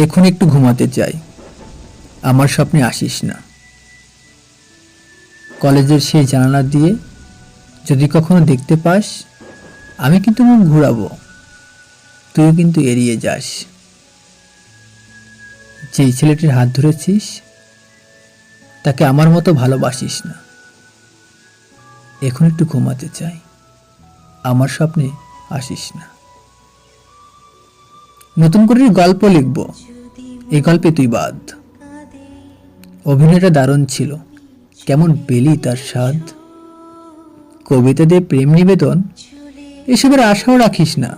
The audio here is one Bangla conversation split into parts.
এখন একটু ঘুমাতে চাই, আমার স্বপ্নে আসিস না। কলেজের সেই জানালা দিয়ে যদি কখনো দেখতে পাস, আমি কিন্তু মুখ ঘুরাবো, তুইও কিন্তু এড়িয়ে যাস। যেই ছেলেটির হাত ধরেছিস তাকে আমার মতো ভালোবাসিস না। এখন একটু ঘুমাতে চাই, আমার স্বপ্নে আসিস না। নতুন করে গল্প লিখব, এই গল্পে তুই বাদ। অভিনয়টা দারুণ ছিল, কেমন পেলি তার স্বাদ। কবিতা দিয়ে প্রেম নিবেদন, এসবের আশাও রাখিস না।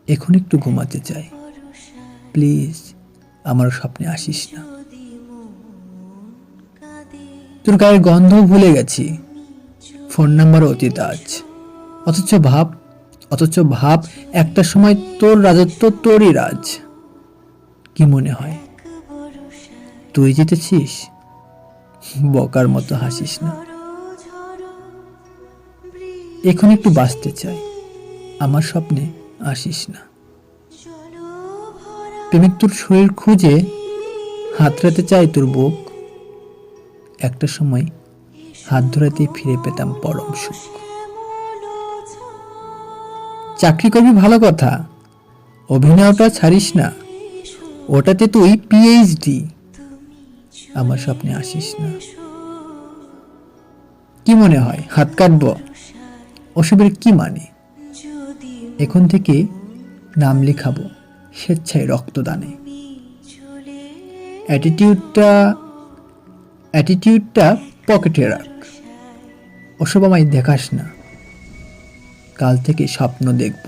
এখন একটু ঘুমাতে চাই, প্লিজ আমার স্বপ্নে আসিস না। তোর গায়ের গন্ধ ভুলে গেছি, ফোন নাম্বার অতীত আজ। অথচ ভাব একটা সময় তোর রাজত্ব তোরই রাজ। কি মনে হয় তুই জিতেছিস? বকার মতো হাসিস না। এখন একটু বাঁচতে চাই, আমার স্বপ্নে আসিস না। প্রেমিক তোর শরীর খুঁজে হাতড়াতে চাই তোর বুক। একটা সময় হাত ধরাতেই ফিরে পেতাম পরম সুখ। চাকরি করবি ভালো কথা, অভিনয়টা ছাড়িস না, ওটাতে তুই পিএইচডি। আমার স্বপ্নে আসিস না। কি মনে হয় হাত কাটবো? ওসবের কি মানে? এখন থেকে নাম লেখাবো স্বেচ্ছায় রক্তদানে। অ্যাটিটিউডটা পকেটে রাখ, ওসব আমায় দেখাস না। কাল থেকে স্বপ্ন দেখব,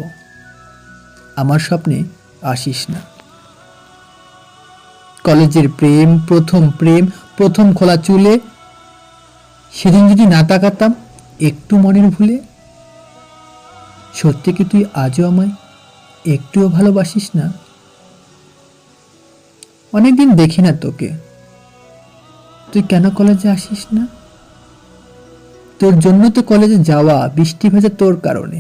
আমার স্বপ্নে আসিস না। কলেজের প্রেম, প্রথম খোলা চুলে, সেদিন যদি না তাকাতাম একটু মনের ভুলে। সত্যি কি তুই আজও আমায় একটুও ভালোবাসিস না? অনেকদিন দেখি না তোকে, তুই কেন কলেজে আসিস না? তোর জন্য তো কলেজে যাওয়া, বৃষ্টি ভেজা তোর কারণে।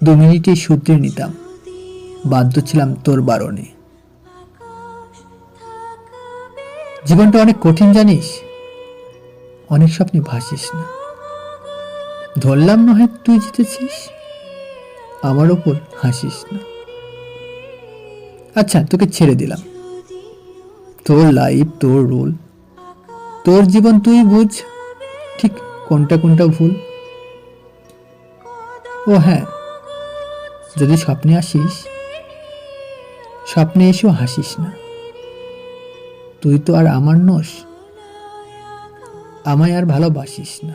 2 মিনিটে শুধরে নিতাম, বাধ্য ছিলাম তোর বারণে। জীবনটা অনেক কঠিন জানিস, অনেক স্বপ্নে ভাসিস না। ধরলাম না হয় তুই জিতেছিস, আমার ওপর হাসিস না। আচ্ছা, তোকে ছেড়ে দিলাম, তোর লাইফ, তোর রুল, তোর জীবন, তুই বুঝ ঠিক কোনটা ভুল। ও হ্যাঁ, যদি স্বপ্নে আসিস, স্বপ্নে এসেও হাসিস না। তুই তো আর আমার নস, আমায় আর ভালোবাসিস না।